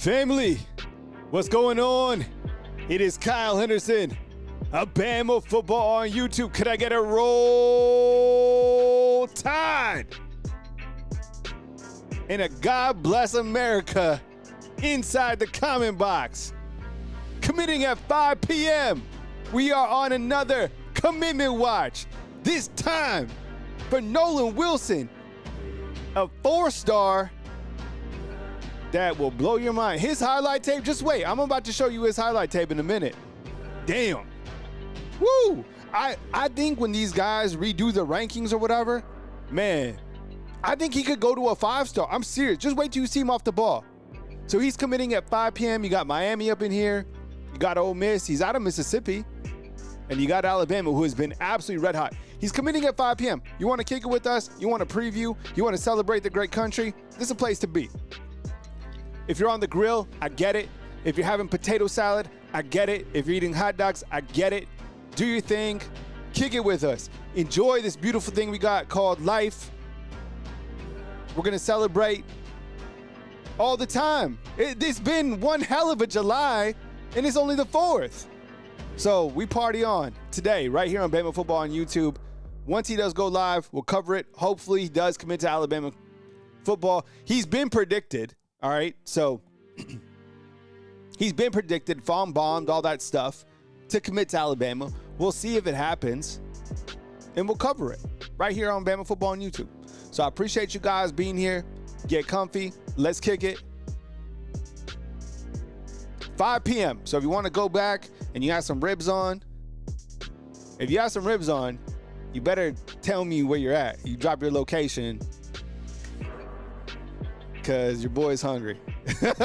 Family, what's going on? It is Kyle Henderson, Alabama football on YouTube. Could I get a roll tide? And a God bless America inside the comment box. Committing at 5 p.m. We are on another commitment watch. This time for Nolan Wilson, a 4-star that will blow your mind. His highlight tape, just wait. I'm about to show you his highlight tape in a minute. Damn. Woo! I think when these guys redo the rankings or whatever, man, I think he could go to a 5-star. I'm serious. Just wait till you see him off the ball. So he's committing at 5 p.m. You got Miami up in here. You got Ole Miss. He's out of Mississippi. And you got Alabama, who has been absolutely red hot. He's committing at 5 p.m. You want to kick it with us? You want to preview? You want to celebrate the great country? This is a place to be. If you're on the grill, I get it. If you're having potato salad, I get it. If you're eating hot dogs, I get it. Do your thing. Kick it with us. Enjoy this beautiful thing we got called life. We're going to celebrate all the time. It's been one hell of a July, and it's only the 4th. So we party on today right here on Bama Football on YouTube. Once he does go live, we'll cover it. Hopefully he does commit to Alabama football. He's been predicted, all right? So he's been predicted, bombed, all that stuff, to commit to Alabama. We'll see if it happens, and we'll cover it right here on Bama Football on YouTube. So I appreciate you guys being here. Get comfy. Let's kick it. 5 p.m. So if you want to go back and you have some ribs on, if you have some ribs on, you better tell me where you're at. You drop your location because your boy's hungry. All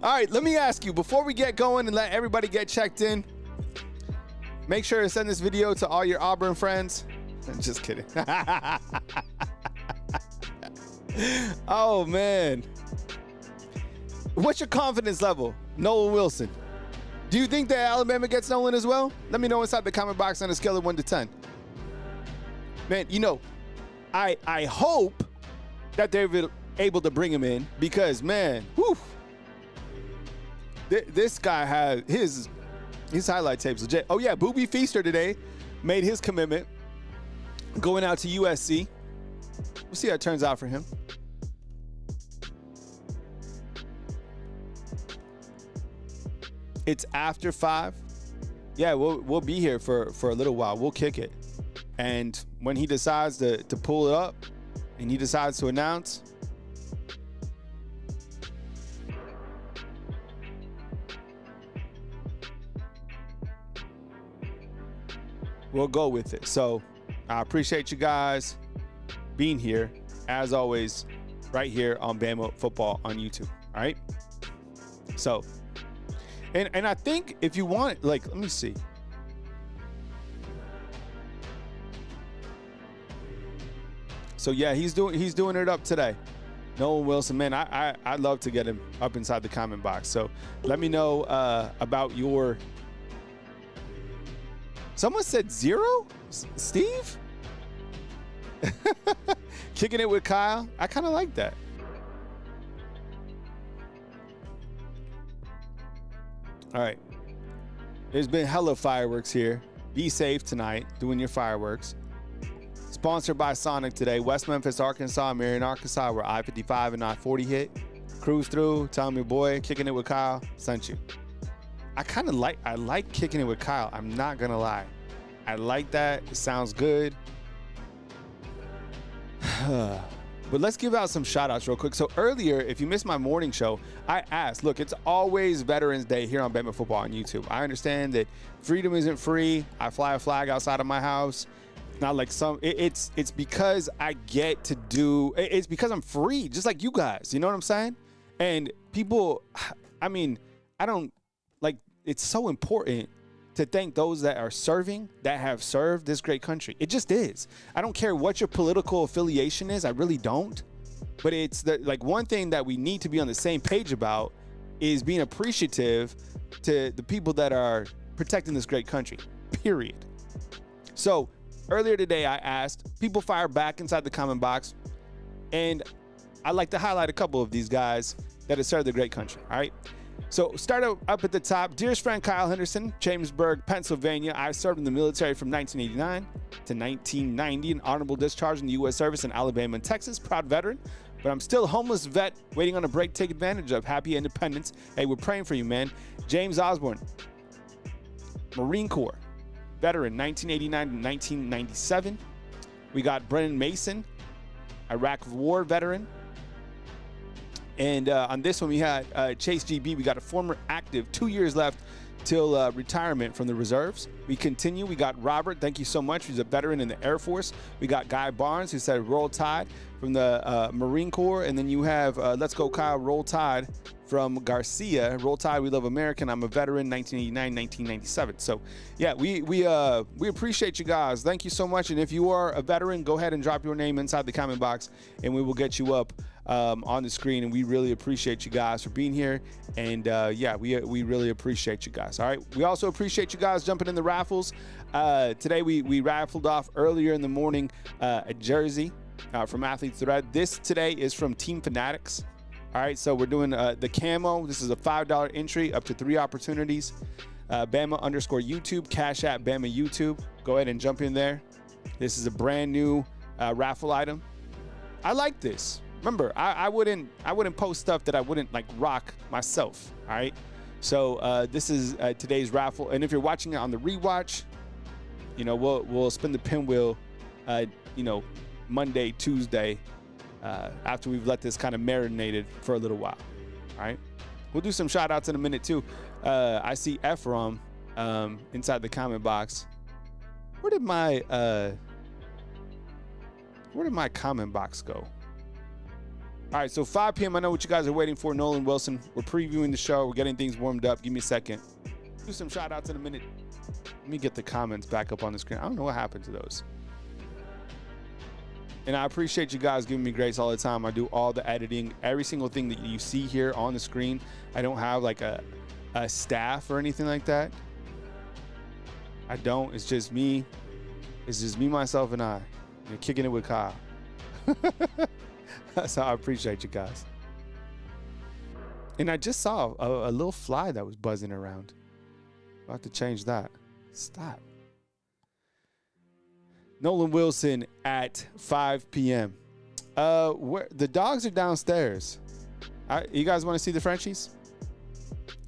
right, let me ask you, before we get going and let everybody get checked in, make sure to send this video to all your Auburn friends. I'm just kidding. Oh, man. What's your confidence level, Nolan Wilson? Do you think that Alabama gets Nolan as well? Let me know inside the comment box on a scale of 1 to 10. Man, you know, I hope that they're able to bring him in because, man, whew, this guy has his highlight tapes legit. Oh, yeah, Booby Feaster today made his commitment going out to USC. We'll see how it turns out for him. It's after 5. Yeah, we'll be here for a little while. We'll kick it. And when he decides to pull it up and he decides to announce, we'll go with it. So I appreciate you guys being here, as always, right here on Bama Football on YouTube. All right? So, and I think if you want, like, let me see. So yeah, he's doing it up today. Nolan Wilson, man, I'd love to get him up inside the comment box. So let me know about your. Someone said 0? Steve? Kicking it with Kyle. I kind of like that. All right. There's been hella fireworks here. Be safe tonight doing your fireworks. Sponsored by Sonic today. West Memphis, Arkansas, Marion, Arkansas, where I-55 and I-40 hit. Cruise through. Tell me, boy, kicking it with Kyle sent you. I like kicking it with Kyle. I'm not going to lie. I like that. It sounds good. But let's give out some shout outs real quick. So earlier, if you missed my morning show, I asked, look, it's always Veterans Day here on Bama Football on YouTube. I understand that freedom isn't free. I fly a flag outside of my house. Not like some, it's because I get to do, it's because I'm free, just like you guys. You know what I'm saying? And people, I mean, I don't, like, it's so important to thank those that are serving, that have served this great country. It just is. I don't care what your political affiliation is. I really don't. But it's like one thing that we need to be on the same page about is being appreciative to the people that are protecting this great country, period. So earlier today, I asked, people fire back inside the comment box, and I'd like to highlight a couple of these guys. that has served the great country. All right. So start up at the top. Dearest friend Kyle Henderson, Chambersburg, Pennsylvania. I served in the military from 1989 to 1990, an honorable discharge in the U.S. service in Alabama and Texas. Proud veteran, but I'm still a homeless vet waiting on a break. Take advantage of. Happy independence. Hey, we're praying for you, man. James Osborne, Marine Corps, veteran, 1989 to 1997. We got Brennan Mason, Iraq War veteran. And on this one, we had Chase GB. We got a former active, 2 years left till retirement from the reserves. We continue. We got Robert. Thank you so much. He's a veteran in the Air Force. We got Guy Barnes, who said Roll Tide from the Marine Corps. And then you have Let's Go Kyle, Roll Tide from Garcia. Roll Tide, we love American. I'm a veteran, 1989, 1997. So, yeah, we appreciate you guys. Thank you so much. And if you are a veteran, go ahead and drop your name inside the comment box, and we will get you up on the screen. And we really appreciate you guys for being here. And yeah, we really appreciate you guys. All right. We also appreciate you guys jumping in the raffles. Today we raffled off earlier in the morning a jersey from Athletes Thread. This today is from Team Fanatics. All right. So we're doing the camo. This is a $5 entry, up to 3 opportunities. Bama_YouTube, Cash App Bama YouTube. Go ahead and jump in there. This is a brand new raffle item. I like this. Remember, I wouldn't post stuff that I wouldn't like rock myself. All right. So this is today's raffle, and if you're watching it on the rewatch, you know we'll spin the pinwheel, you know, Monday, Tuesday, after we've let this kind of marinated for a little while. All right. We'll do some shout outs in a minute too. I see Ephraim inside the comment box. Where did my comment box go? All right, so 5 p.m. I know what you guys are waiting for. Nolan Wilson. We're previewing the show. We're getting things warmed up. Give me a second. Do some shout outs in a minute. Let me get the comments back up on the screen. I don't know what happened to those. And I appreciate you guys giving me grace all the time. I do all the editing. Every single thing that you see here on the screen. I don't have like a staff or anything like that. I don't. It's just me. It's just me, myself, and I. You're kicking it with Kyle. So I appreciate you guys. And I just saw a little fly that was buzzing around. I'll have to change that. Stop. Nolan Wilson at 5 p.m. Where the dogs are downstairs. You guys want to see the Frenchies?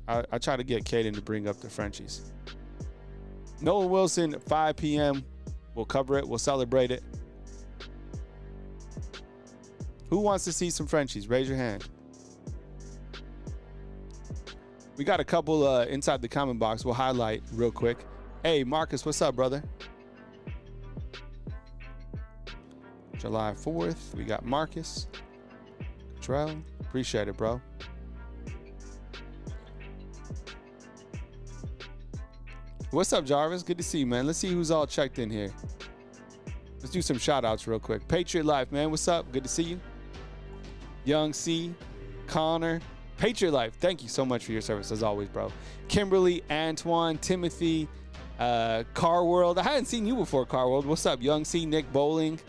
I try to get Kaden to bring up the Frenchies. Nolan Wilson, 5 p.m. We'll cover it. We'll celebrate it. Who wants to see some Frenchies? Raise your hand. We got a couple inside the comment box. We'll highlight real quick. Hey, Marcus, what's up, brother? July 4th, we got Marcus. Trell, appreciate it, bro. What's up, Jarvis? Good to see you, man. Let's see who's all checked in here. Let's do some shout outs real quick. Patriot Life, man. What's up? Good to see you. Young C, Connor, Patriot Life. Thank you so much for your service as always, bro. Kimberly, Antoine, Timothy, Car World. I hadn't seen you before, Car World. What's up, Young C, Nick Bowling.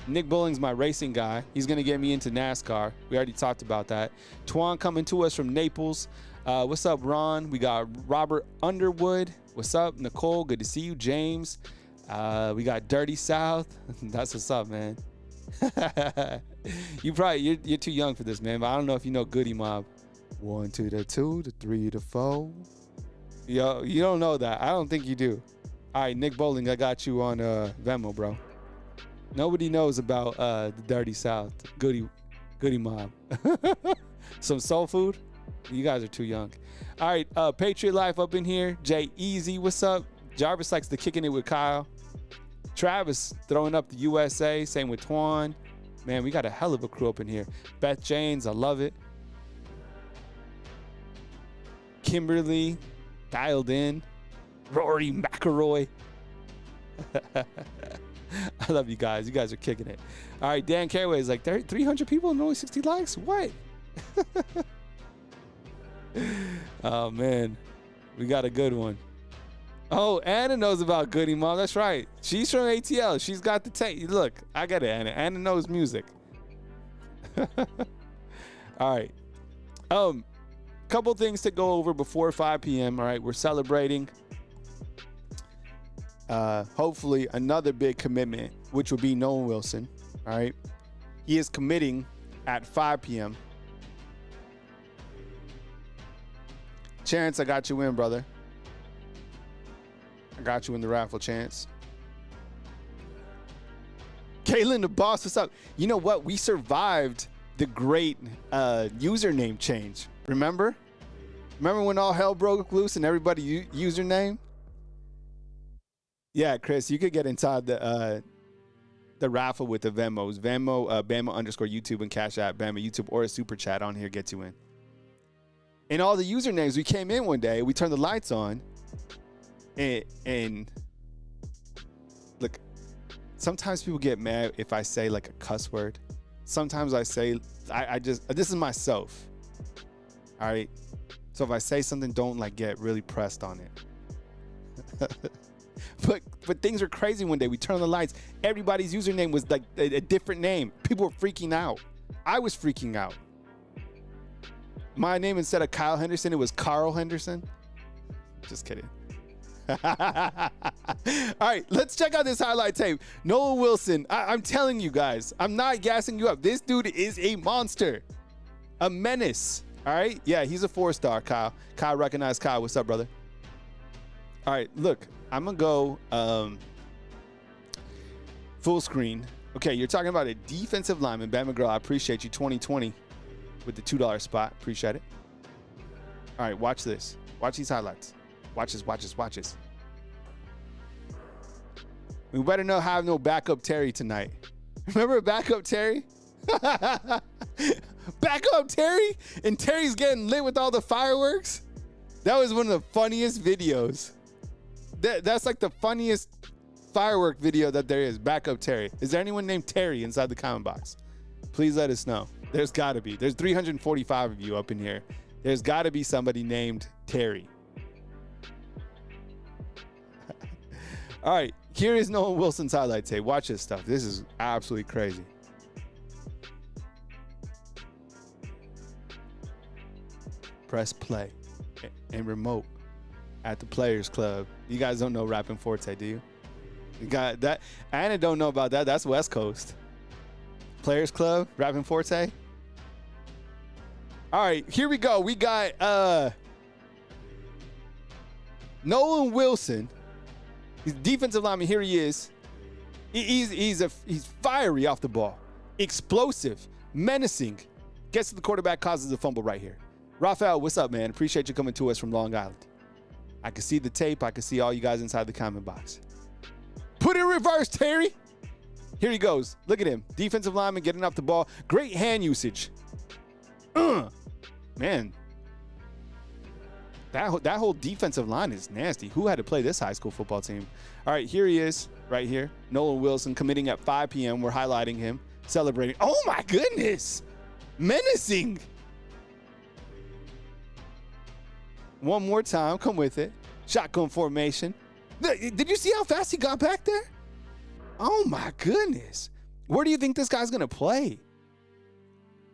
Nick Bowling's my racing guy. He's going to get me into NASCAR. We already talked about that. Twan coming to us from Naples. What's up, Ron? We got Robert Underwood. What's up, Nicole? Good to see you. James. We got Dirty South. That's what's up, man. You're too young for this, man. But I don't know if you know Goody Mob. 1 to the 2, the 3 to 4. Yo, you don't know that. I don't think you do. All right, Nick Bowling, I got you on Venmo, bro. Nobody knows about the Dirty South. Goody Mob. Some soul food. You guys are too young. All right, Patriot Life up in here. Jay Easy, what's up? Jarvis likes to kicking it with Kyle. Travis throwing up the USA. Same with Twan. Man, we got a hell of a crew up in here. Beth Janes, I love it. Kimberly, dialed in. Rory McElroy. I love you guys. You guys are kicking it. All right, Dan Caraway is like, 300 people and only 60 likes? What? Oh, man. We got a good one. Oh, Anna knows about Goody Mom. That's right. She's from ATL. She's got the tape. Look, I got it, Anna. Anna knows music. All right. Couple things to go over before 5 p.m. All right, we're celebrating hopefully another big commitment, which would be Nolan Wilson. All right, he is committing at 5 p.m. Chance, I got you in, brother. I got you in the raffle, Chance. Kaylin the boss, what's up? You know what? We survived the great username change. Remember? Remember when all hell broke loose and everybody username? Yeah, Chris, you could get inside the raffle with the Venmos. Venmo, Bama _YouTube and Cash App, Bama YouTube, or a super chat on here gets you in. And all the usernames, we came in one day, we turned the lights on, and look, sometimes people get mad if I say like a cuss word. Sometimes I say, I just, this is myself. All right. So if I say something, don't like get really pressed on it. But things are crazy one day. We turned on the lights. Everybody's username was like a different name. People were freaking out. I was freaking out. My name, instead of Kyle Henderson, it was Carl Henderson. Just kidding. All right, let's check out this highlight tape. Nolan Wilson, I'm telling you guys, I'm not gassing you up. This dude is a monster, a menace. All right, yeah, he's a 4-star, Kyle. Kyle recognized Kyle. What's up, brother? All right, look, I'm gonna go full screen. Okay, you're talking about a defensive lineman, Bama Girl. I appreciate you, 2020 with the $2 spot. Appreciate it. All right, watch this. Watch these highlights. Watch this, watch this, watch this. We better not have no backup Terry tonight. Remember backup Terry? Backup Terry? And Terry's getting lit with all the fireworks? That was one of the funniest videos. That's like the funniest firework video that there is. Backup Terry. Is there anyone named Terry inside the comment box? Please let us know. There's got to be. There's 345 of you up in here. There's got to be somebody named Terry. All right, here is Nolan Wilson's highlight tape. Watch this stuff. This is absolutely crazy. Press play and remote at the Players Club. You guys don't know Rapping Forte, do you? You got that? Anna don't know about that. That's West Coast. Players Club, Rapping Forte. All right, here we go. We got Nolan Wilson. He's defensive lineman. Here he is. He's fiery off the ball, explosive, menacing. Gets to the quarterback, causes a fumble right here. Raffles, what's up, man? Appreciate you coming to us from Long Island. I can see the tape. I can see all you guys inside the comment box. Put it in reverse, Terry. Here he goes. Look at him. Defensive lineman getting off the ball. Great hand usage. Man. That whole defensive line is nasty. Who had to play this high school football team? All right, here he is right here. Nolan Wilson committing at 5 p.m. We're highlighting him, celebrating. Oh, my goodness. Menacing. One more time. Come with it. Shotgun formation. Did you see how fast he got back there? Oh, my goodness. Where do you think this guy's going to play?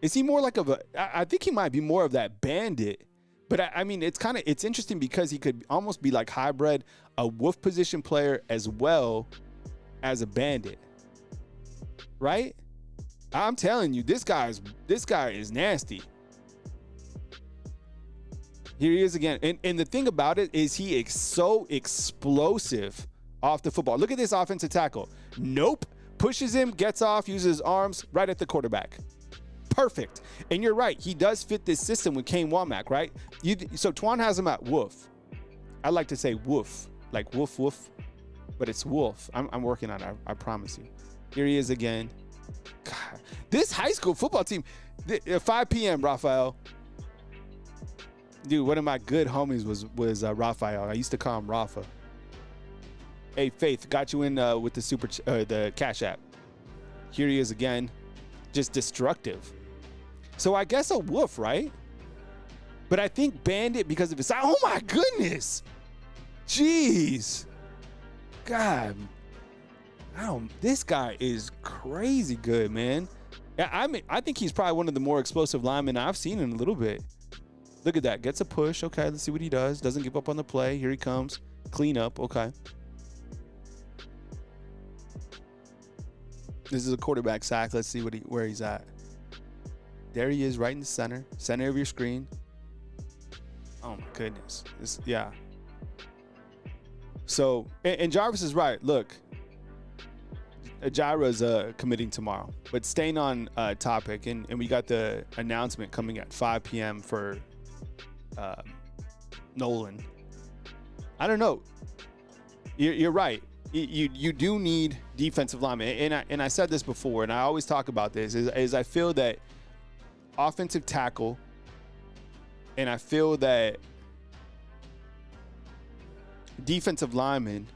Is he more like I think he might be more of that bandit. But I mean, it's interesting because he could almost be like hybrid, a wolf position player as well as a bandit, right? I'm telling you, this guy is nasty. Here he is again, and the thing about it is he is so explosive off the football. Look at this offensive tackle. Nope, pushes him, gets off, uses his arms right at the quarterback. Perfect. And you're right. He does fit this system with Kane Womack, right? So Twan has him at Wolf. I like to say Wolf, like woof, woof, but it's Wolf. I'm working on it. I promise you. Here he is again. God, this high school football team, 5 p.m., Raphael. Dude, one of my good homies was Raphael. I used to call him Rafa. Hey, Faith, got you in with the Cash App. Here he is again. Just destructive. So I guess a wolf, right? But I think bandit because of his size. Oh my goodness. Jeez. God. This guy is crazy good, man. I think he's probably one of the more explosive linemen I've seen in a little bit. Look at that. Gets a push. Okay, let's see what he does. Doesn't give up on the play. Here he comes. Clean up. Okay. This is a quarterback sack. Let's see where he's at. There he is, right in the center of your screen. Oh my goodness. Yeah. So, and Jarvis is right. Look, Jaira's committing tomorrow. But staying on topic, and we got the announcement coming at 5 p.m. for Nolan. I don't know. You're right. You do need defensive linemen, and I said this before, and I always talk about this. Is I feel that offensive tackle, and I feel that defensive linemen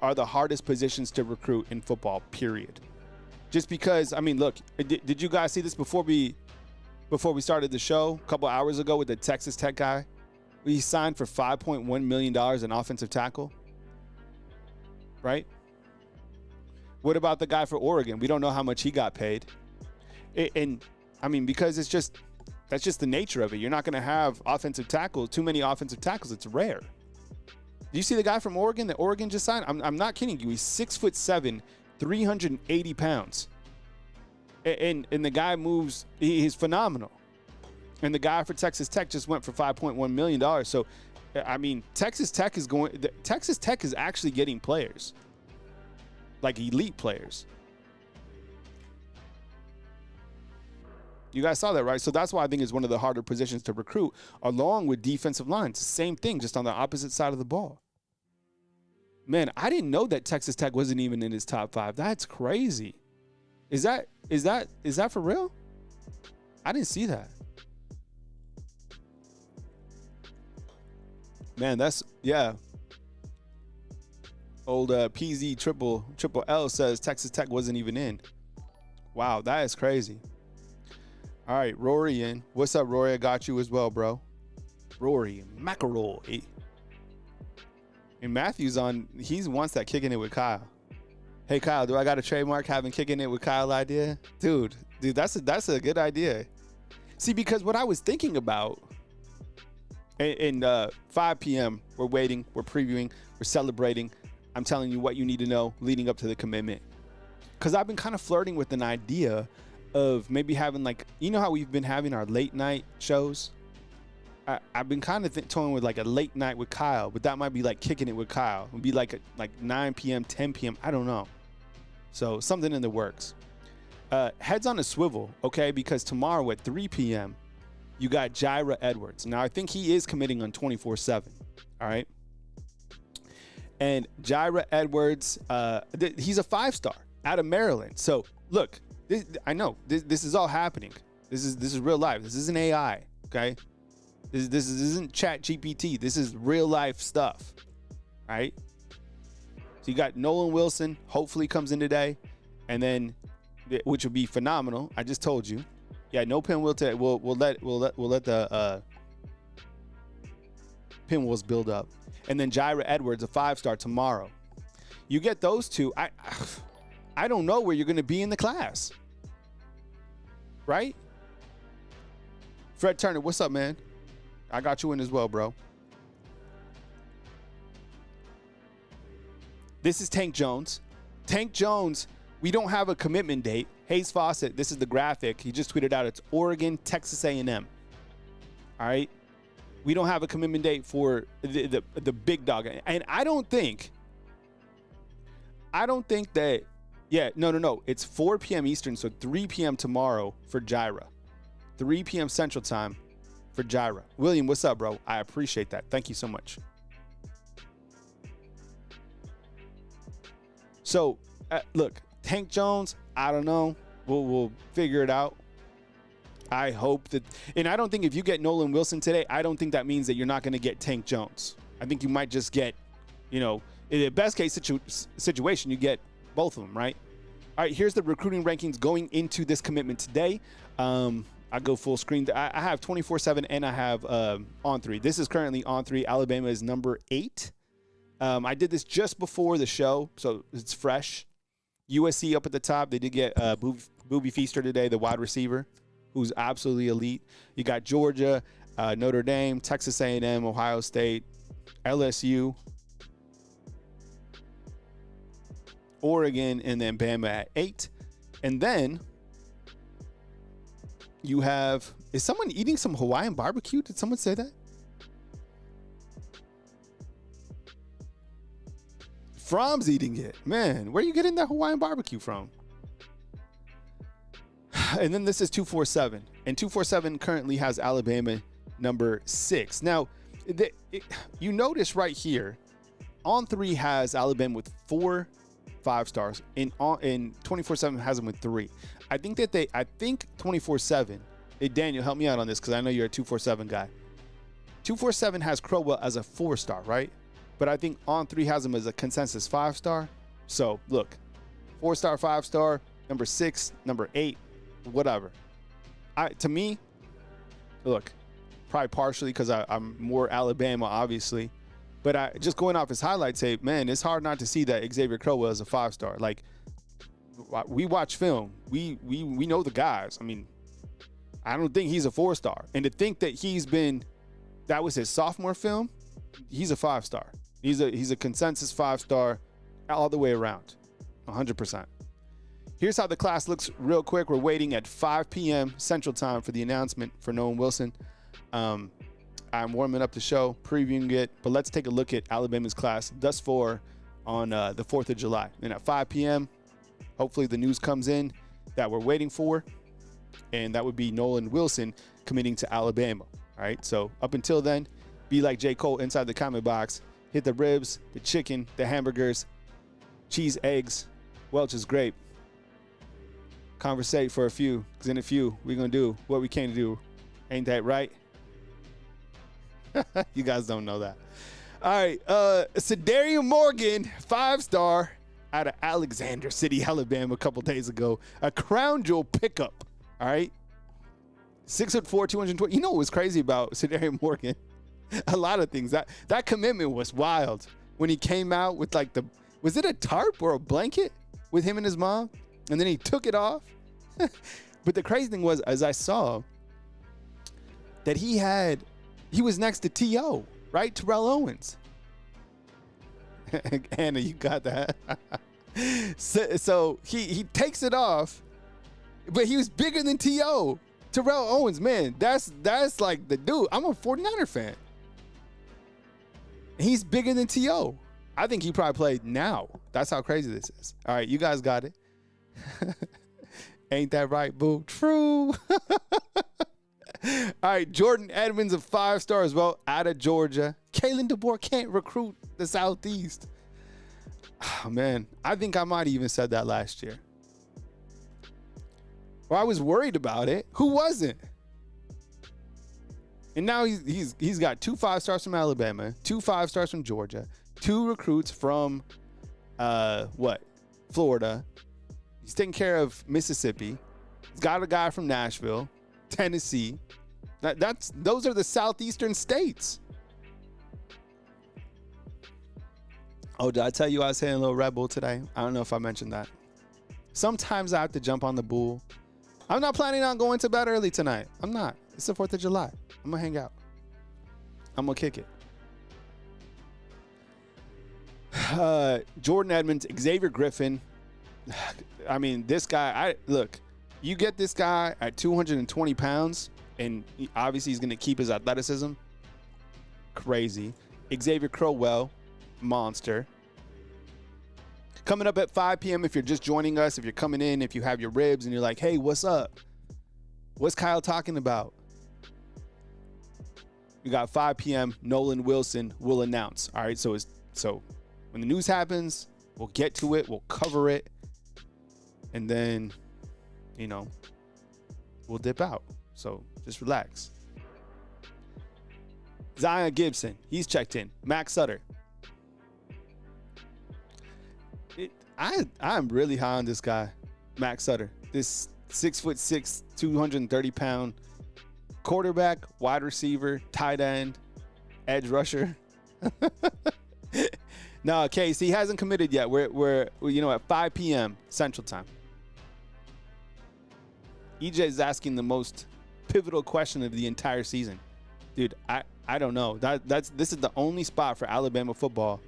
are the hardest positions to recruit in football. Period. Just because, I mean, look, did you guys see this before we started the show a couple hours ago with the Texas Tech guy? He signed for $5.1 million in offensive tackle. Right? What about the guy for Oregon? We don't know how much he got paid. And I mean, because that's just the nature of it. You're not going to have offensive tackles, too many offensive tackles. It's rare. Do you see the guy from Oregon that Oregon just signed? I'm not kidding you. He's 6'7", 380 pounds. And the guy moves, he's phenomenal. And the guy for Texas Tech just went for $5.1 million. So, I mean, Texas Tech is actually getting players, like elite players. You guys saw that, right? So that's why I think it's one of the harder positions to recruit, along with defensive lines. Same thing, just on the opposite side of the ball. Man, I didn't know that Texas Tech wasn't even in his top 5. That's crazy. Is that for real? I didn't see that. Man, that's, yeah. Old PZ triple L says Texas Tech wasn't even in. Wow, that is crazy. All right, Rory in. What's up, Rory? I got you as well, bro. Rory McElroy. And Matthew's on. He wants that kicking it with Kyle. Hey, Kyle, do I got a trademark having kicking it with Kyle idea? Dude, that's a good idea. See, because what I was thinking about, in 5 p.m., we're waiting, we're previewing, we're celebrating. I'm telling you what you need to know leading up to the commitment. Because I've been kind of flirting with an idea of maybe having, like, you know how we've been having our late night shows? I've been kind of toying with like a late night with Kyle, but that might be like kicking it with Kyle. It would be like 9 p.m., 10 p.m. I don't know. So something in the works. Heads on a swivel, okay? Because tomorrow at 3 p.m., you got Jaira Edwards. Now, I think he is committing on 24/7, all right? And Jaira Edwards, he's a 5-star out of Maryland. So, look, I know this is all happening. This is real life. This isn't AI, okay? This isn't Chat GPT. This is real life stuff, right? So you got Nolan Wilson, hopefully comes in today, and then, which would be phenomenal. I just told you. Yeah, no pinwheel today. We'll let the pinwheels build up, and then Jaira Edwards, a 5-star tomorrow. You get those two. I don't know where you're going to be in the class, right? Fred Turner, what's up, man? I got you in as well, bro. This is Tank Jones. Tank Jones, we don't have a commitment date. Hayes Fawcett, this is the graphic. He just tweeted out it's Oregon, Texas A&M. All right? We don't have a commitment date for the big dog. And I don't think that, yeah, no. It's 4 p.m. Eastern, so 3 p.m. tomorrow for Jaira. 3 p.m. Central Time for Jaira. William, what's up, bro? I appreciate that. Thank you so much. So, look, Tank Jones, I don't know. We'll figure it out. I hope that, and I don't think if you get Nolan Wilson today, I don't think that means that you're not going to get Tank Jones. I think you might just get, in the best case situation, you get both of them, right? All right, here's the recruiting rankings going into this commitment today. I go full screen. I have 24/7 and I have On3. This is currently On3. Alabama is number 8. I did this just before the show, so it's fresh. USC up at the top. They did get Booby Feaster today, the wide receiver, who's absolutely elite. You got Georgia, Notre Dame, Texas A&M, Ohio State, LSU, Oregon, and then Bama at 8. And then you have, is someone eating some Hawaiian barbecue? Did someone say that? From's eating it. Man, where are you getting that Hawaiian barbecue from? And then this is 247. And 247 currently has Alabama number 6. Now, you notice right here, On 3 has Alabama with 4 5-stars. In 24/7 has them with 3. I think 24/7. Hey, Daniel, help me out on this because I know you're a 247 guy. 247 has Crowell as a 4-star, right? But I think On 3 has him as a consensus 5-star. So look, 4-star, 5-star, number 6, number 8, whatever. To me, look, probably partially because I'm more Alabama, obviously. But just going off his highlight tape, man, it's hard not to see that Xavier Crowell is a 5-star. Like, we watch film. We know the guys. I mean, I don't think he's a 4-star. And to think that that was his sophomore film, he's a 5-star. He's a consensus 5-star all the way around, 100%. Here's how the class looks real quick. We're waiting at 5 p.m. Central Time for the announcement for Nolan Wilson. I'm warming up the show, previewing it, but let's take a look at Alabama's class thus far on the 4th of July. And at 5 p.m., hopefully the news comes in that we're waiting for, and that would be Nolan Wilson committing to Alabama. All right, so up until then, be like J. Cole inside the comment box. Hit the ribs, the chicken, the hamburgers, cheese, eggs, Welch's grape. Conversate for a few, because in a few, we're going to do what we came to do. Ain't that right? You guys don't know that. All right. Cedarian Morgan, 5-star out of Alexander City, Alabama, a couple days ago. A crown jewel pickup. All right. 6'4", 220. You know what was crazy about Cedarian Morgan? A lot of things. That commitment was wild. When he came out with was it a tarp or a blanket with him and his mom? And then he took it off. But the crazy thing was, as I saw, that he was next to T.O., right? Terrell Owens. Anna, you got that. So he takes it off, but he was bigger than T.O. Terrell Owens, man, that's like the dude. I'm a 49er fan. He's bigger than T.O. I think he probably played now. That's how crazy this is. All right, you guys got it. Ain't that right, boo? True. All right, Jordan Edmonds, a 5-star as well, out of Georgia. Kalen DeBoer can't recruit the Southeast. Oh, man, I think I might have even said that last year. Well, I was worried about it. Who wasn't? And now he's got 2 5-stars from Alabama, 2 5-stars from Georgia, 2 recruits from Florida. He's taking care of Mississippi. He's got a guy from Nashville, Tennessee. Those are the southeastern states. Oh, did I tell you I was hitting a little Red Bull today? I don't know if I mentioned that. Sometimes I have to jump on the bull. I'm not planning on going to bed early tonight. I'm not. It's the 4th of July. I'm going to hang out. I'm going to kick it. Jordan Edmonds, Xavier Griffin. I mean, this guy, look, you get this guy at 220 pounds, and obviously he's going to keep his athleticism. Crazy. Xavier Crowell, monster. Coming up at 5 p.m. if you're just joining us, if you're coming in, if you have your ribs and you're like, hey, what's up? What's Kyle talking about? We got 5 p.m. Nolan Wilson will announce. All right, so when the news happens, we'll get to it, we'll cover it, and then, we'll dip out. So just relax. Zion Gibson, he's checked in. Max Sutter. I'm really high on this guy, Max Sutter. This 6'6", 230-pound quarterback, wide receiver, tight end, edge rusher. No, Case, he hasn't committed yet. We're at 5 p.m. Central Time. EJ is asking the most pivotal question of the entire season. Dude, I don't know. This is the only spot for Alabama football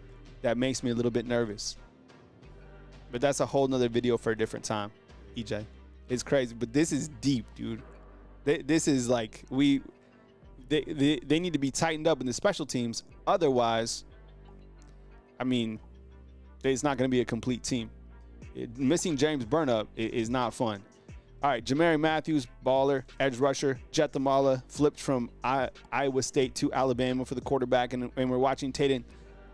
that makes me a little bit nervous. But that's a whole nother video for a different time, EJ. It's crazy, but this is deep, dude. This is like they need to be tightened up in the special teams. Otherwise, I mean, it's not going to be a complete team. Missing James Burnup is not fun. All right, Jamari Matthews, baller, edge rusher. Jet Tamala flipped from Iowa State to Alabama for the quarterback, and we're watching Taden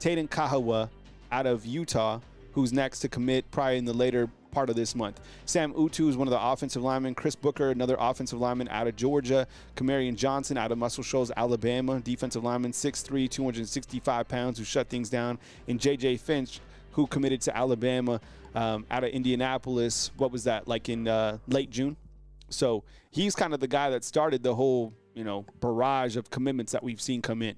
Kahawa out of Utah, who's next to commit probably in the later part of this month. Sam Utu is one of the offensive linemen. Chris Booker, another offensive lineman out of Georgia. Kamarian Johnson out of Muscle Shoals, Alabama. Defensive lineman, 6'3", 265 pounds, who shut things down. And J.J. Finch, who committed to Alabama out of Indianapolis. What was that, like in late June? So he's kind of the guy that started the whole, barrage of commitments that we've seen come in.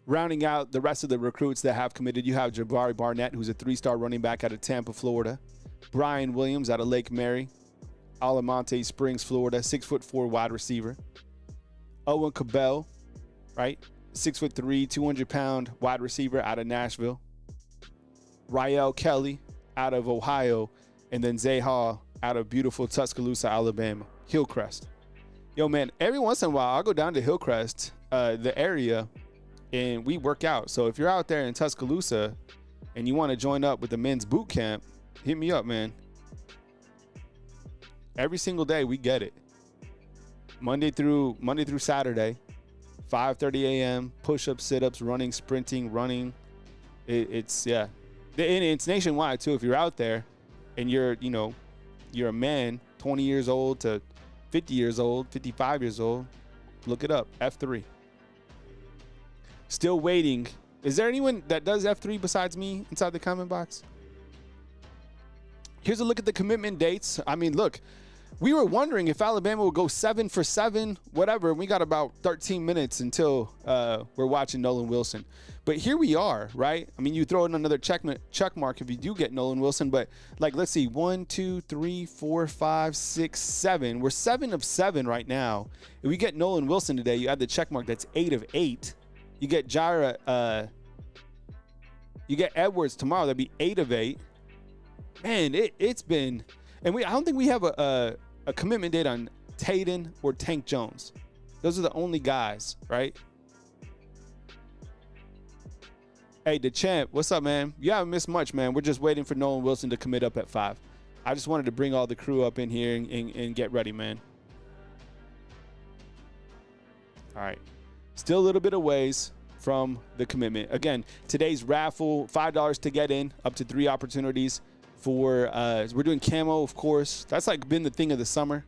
Rounding out the rest of the recruits that have committed, you have Jabari Barnett, who's a 3-star running back out of Tampa, Florida. Brian Williams out of Lake Mary. Alamonte Springs, Florida, 6'4" wide receiver. Owen Cabell, right? 6'3", 200-pound wide receiver out of Nashville. Rael Kelly out of Ohio. And then Zay Hall out of beautiful Tuscaloosa, Alabama. Hillcrest. Yo, man, every once in a while, I'll go down to Hillcrest, the area, and we work out. So if you're out there in Tuscaloosa and you want to join up with the men's boot camp, hit me up, man. Every single day we get it. Monday through Saturday, 5:30 a.m., push-ups, sit-ups, running, sprinting, running. It's nationwide too. If you're out there and you're a man, 20 years old to 50 years old, 55 years old, look it up, F3. Still waiting. Is there anyone that does F3 besides me inside the comment box? Here's a look at the commitment dates. I mean, look, we were wondering if Alabama would go 7 for 7, whatever. We got about 13 minutes until we're watching Nolan Wilson. But here we are, right? I mean, you throw in another check mark if you do get Nolan Wilson. But, like, let's see. 1, 2, 3, 4, 5, 6, 7. We're 7 of 7 right now. If we get Nolan Wilson today, you add the check mark. That's 8 of 8. You get you get Edwards tomorrow. That'd be 8 of 8. Man, it's been, and I don't think we have a commitment date on Taden or Tank Jones. Those are the only guys, right? Hey, the champ, what's up, man? You haven't missed much, man. We're just waiting for Nolan Wilson to commit up at 5. I just wanted to bring all the crew up in here and get ready, man. All right. Still a little bit of ways from the commitment. Again, today's raffle, $5 to get in, up to 3 opportunities for, we're doing camo, of course. That's like been the thing of the summer.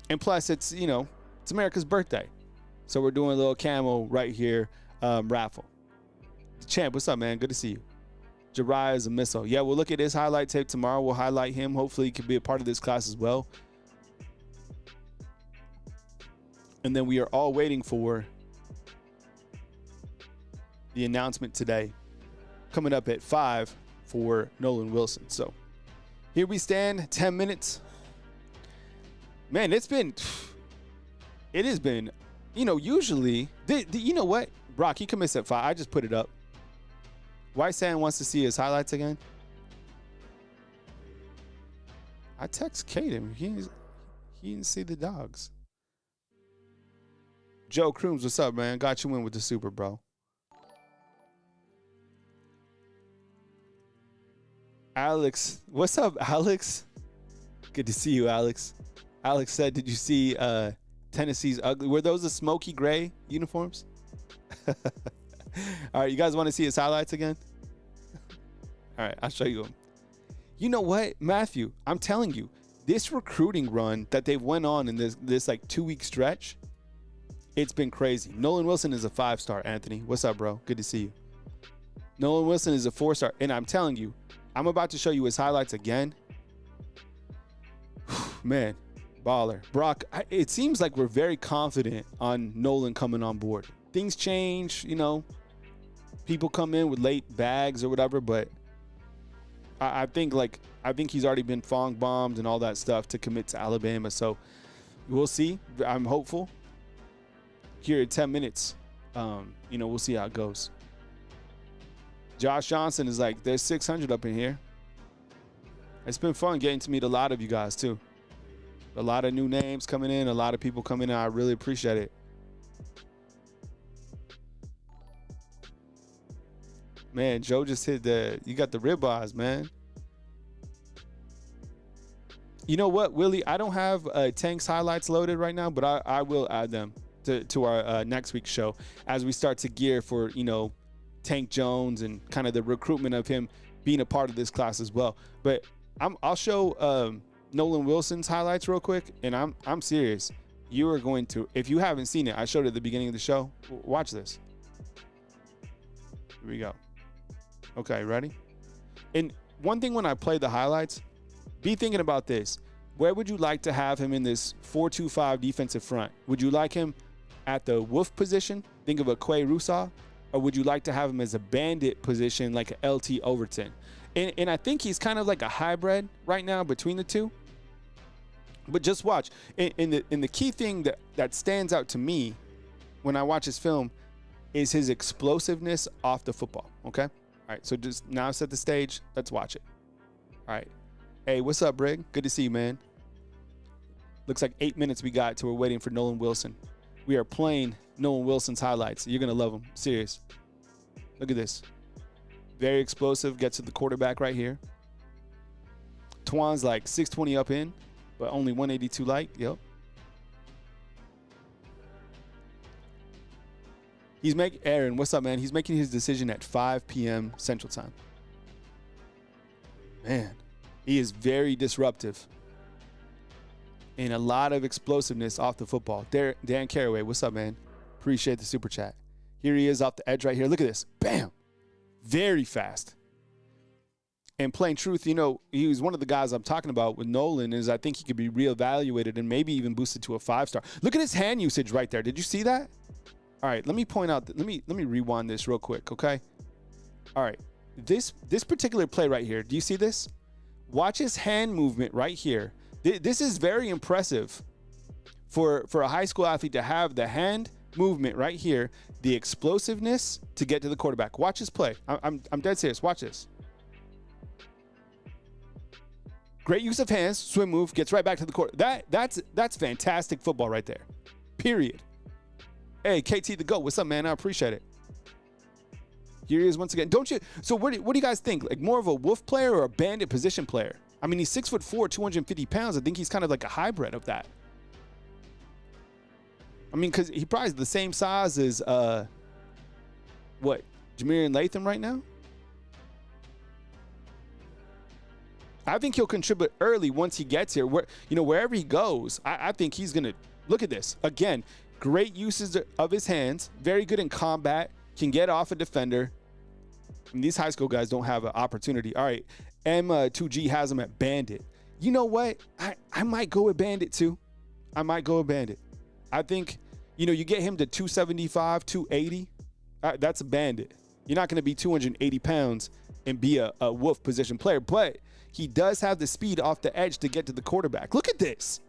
And plus, it's, it's America's birthday. So we're doing a little camo right here, raffle. Champ, what's up, man? Good to see you. Jariah is a missile. Yeah, we'll look at his highlight tape tomorrow. We'll highlight him. Hopefully he can be a part of this class as well. And then we are all waiting for the announcement today, coming up at 5 for Nolan Wilson. So here we stand, 10 minutes. Man, it has been, usually, you know what? Brock, he commits at 5. I just put it up. White Sand wants to see his highlights again. I text Caden. He didn't see the dogs. Joe Crooms, what's up, man? Got you in with the super, bro. Alex, what's up, Alex? Good to see you, Alex. Alex said, did you see Tennessee's ugly? Were those the smoky gray uniforms? All right, you guys want to see his highlights again? All right, I'll show you them. You know what, Matthew? I'm telling you, this recruiting run that they've went on in this like 2-week stretch, it's been crazy. Nolan Wilson is a 5-star, Anthony. What's up, bro? Good to see you. Nolan Wilson is a 4-star, and I'm telling you, I'm about to show you his highlights again. Man, baller. Brock, it seems like we're very confident on Nolan coming on board. Things change, people come in with late bags or whatever, but I think he's already been bombed and all that stuff to commit to Alabama. So We'll see. I'm hopeful. Here in 10 minutes, we'll see how it goes. Josh Johnson is like, there's 600 up in here. It's been fun getting to meet a lot of you guys, too. A lot of new names coming in, a lot of people coming in. I really appreciate it. Man, Joe just hit you got the ribeyes, man. You know what, Willie? I don't have Tank's highlights loaded right now, but I will add them to our next week's show as we start to gear for, Tank Jones and kind of the recruitment of him being a part of this class as well. But I'll show Nolan Wilson's highlights real quick, and I'm serious. You are going to, if you haven't seen it, I showed it at the beginning of the show. Watch this. Here we go. Okay, ready? And one thing when I play the highlights, be thinking about this. Where would you like to have him in this 4-2-5 defensive front? Would you like him at the wolf position? Think of a Quay Rusaw. Or would you like to have him as a bandit position like a LT Overton? And I think he's kind of like a hybrid right now between the two. But just watch. And the key thing that stands out to me when I watch his film is his explosiveness off the football, okay? All right, so just now set the stage. Let's watch it. All right. Hey, what's up, Brig? Good to see you, man. Looks like 8 minutes we got till we're waiting for Nolan Wilson. We are playing Nolan Wilson's highlights. You're going to love them. Serious. Look at this. Very explosive. Gets to the quarterback right here. Twan's like 620 up in, but only 182 light. Yep. Aaron, what's up, man? He's making his decision at 5 p.m. Central Time. Man, he is very disruptive. And a lot of explosiveness off the football. Dan Caraway, what's up, man? Appreciate the super chat. Here he is off the edge right here. Look at this. Bam. Very fast. And plain truth, he was one of the guys I'm talking about with Nolan is I think he could be reevaluated and maybe even boosted to a 5-star. Look at his hand usage right there. Did you see that? All right, let me point out, let me rewind this real quick, okay? All right, this particular play right here, do you see this? Watch his hand movement right here. This is very impressive for a high school athlete to have the hand movement right here, the explosiveness to get to the quarterback. Watch his play. I'm dead serious. Watch this. Great use of hands, swim move, gets right back to the court. That's fantastic football right there. Period. Hey, KT the GOAT, what's up, man? I appreciate it. Here he is once again. Don't you? So what do you guys think? Like more of a wolf player or a bandit position player? I mean, he's 6'4", 250 pounds. I think he's kind of like a hybrid of that. I mean, because he probably is the same size as Jamarian Latham right now. I think he'll contribute early once he gets here. Wherever he goes, I think he's gonna look at this again. Great uses of his hands. Very good in combat. Can get off a defender. I mean, these high school guys don't have an opportunity. All right, M2G has him at bandit. You know what? I might go with bandit too. I might go with bandit. I think, you get him to 275, 280. That's a bandit. You're not going to be 280 pounds and be a wolf position player, but he does have the speed off the edge to get to the quarterback. Look at this.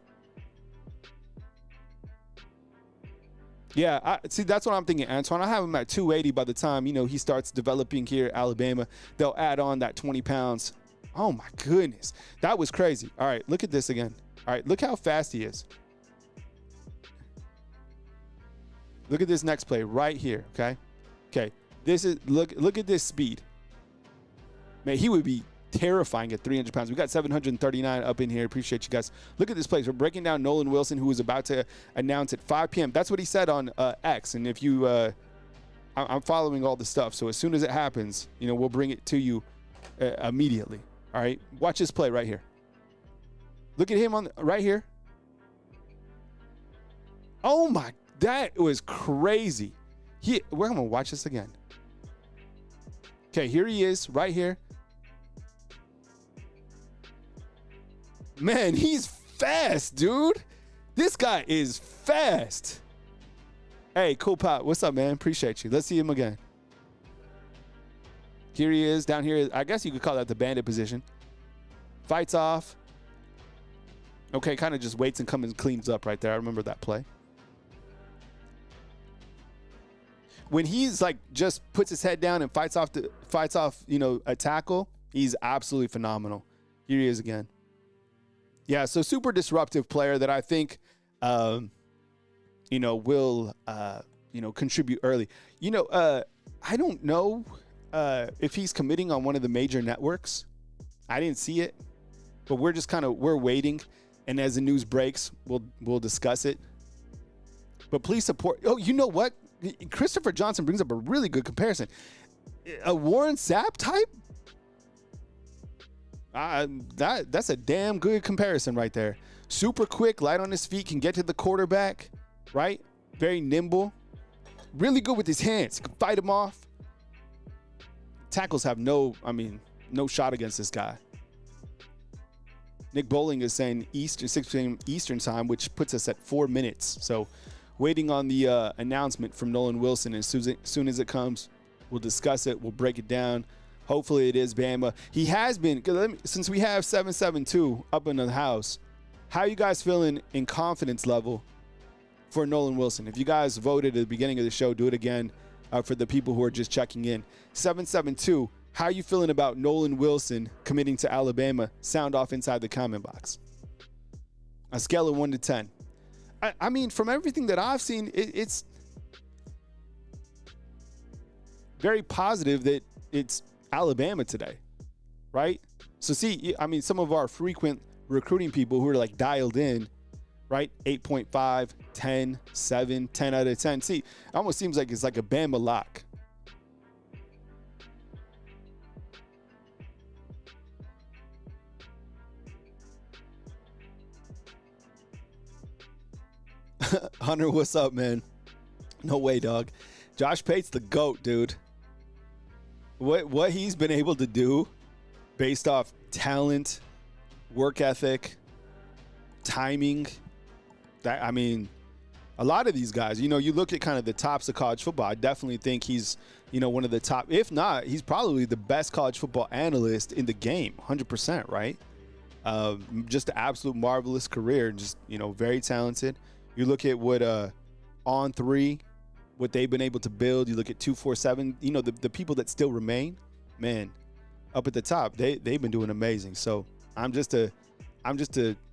Yeah, see, that's what I'm thinking, Antoine. I have him at 280 by the time, he starts developing here at Alabama. They'll add on that 20 pounds. Oh, my goodness. That was crazy. All right, look at this again. All right, look how fast he is. Look at this next play right here, okay? Okay, this is, look at this speed. Man, he would be terrifying at 300 pounds. We got 739 up in here. Appreciate you guys. Look at this place. We're breaking down Nolan Wilson, who is about to announce at 5 p.m. That's what he said on X. And if you, I'm following all the stuff. So as soon as it happens, we'll bring it to you immediately. All right. Watch this play right here. Look at him right here. Oh my, that was crazy. We're going to watch this again. Okay, here he is right here. Man, he's fast, dude. This guy is fast. Hey, Cool Pop, what's up, man? Appreciate you. Let's see him again. Here he is down here. I guess you could call that the bandit position. Fights off. Okay, kind of just waits and comes and cleans up right there. I remember that play. When he's like just puts his head down and fights off, a tackle, he's absolutely phenomenal. Here he is again. Yeah, so super disruptive player that I think, will, contribute early. I don't know if he's committing on one of the major networks. I didn't see it, but we're waiting. And as the news breaks, we'll discuss it. But please support. Oh, you know what? Christopher Johnson brings up a really good comparison. A Warren Sapp type? That's a damn good comparison right there. Super quick, light on his feet, can get to the quarterback, right? Very nimble. Really good with his hands. Can fight him off. Tackles have no shot against this guy. Nick Bowling is saying 6 p.m. Eastern time, which puts us at 4 minutes. So waiting on the announcement from Nolan Wilson. As soon as it comes, we'll discuss it. We'll break it down. Hopefully it is Bama. He has been, since we have 772 up in the house, how are you guys feeling in confidence level for Nolan Wilson? If you guys voted at the beginning of the show, do it again for the people who are just checking in. 772, how are you feeling about Nolan Wilson committing to Alabama? Sound off inside the comment box. A scale of 1 to 10. I mean, from everything that I've seen, it's very positive that it's Alabama today, right? So see, I mean, some of our frequent recruiting people who are like dialed in, right? 8.5, 10, 7, 10 out of 10. See, it almost seems like it's like a Bama lock. Hunter, what's up, man? No way, dog. Josh Pate's the GOAT, dude. What he's been able to do based off talent, work ethic, timing, a lot of these guys, you look at kind of the tops of college football, I definitely think he's, one of the top. If not, he's probably the best college football analyst in the game, 100%, right? Just an absolute marvelous career, just, very talented. You look at what On 3, what they've been able to build. You look at 247, the people that still remain, man, up at the top, they've been doing amazing. So I'm just a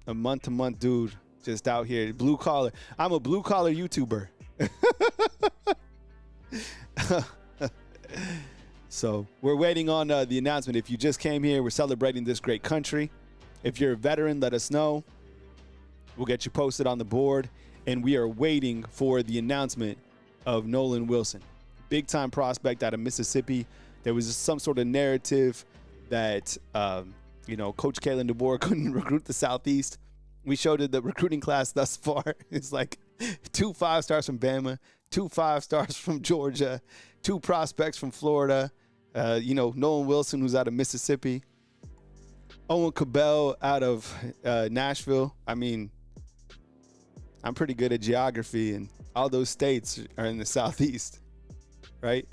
month-to-month dude just out here, blue collar. I'm a blue collar YouTuber. So we're waiting on the announcement. If you just came here, we're celebrating this great country. If you're a veteran, let us know. We'll get you posted on the board. And we are waiting for the announcement of Nolan Wilson. Big-time prospect out of Mississippi. There was some sort of narrative that, Coach Kalen DeBoer couldn't recruit the Southeast. We showed it the recruiting class thus far. It's like 2 5-stars from Bama, 2 5-stars from Georgia, 2 prospects from Florida, Nolan Wilson, who's out of Mississippi, Owen Cabell out of Nashville. I mean, I'm pretty good at geography, and all those states are in the Southeast, right?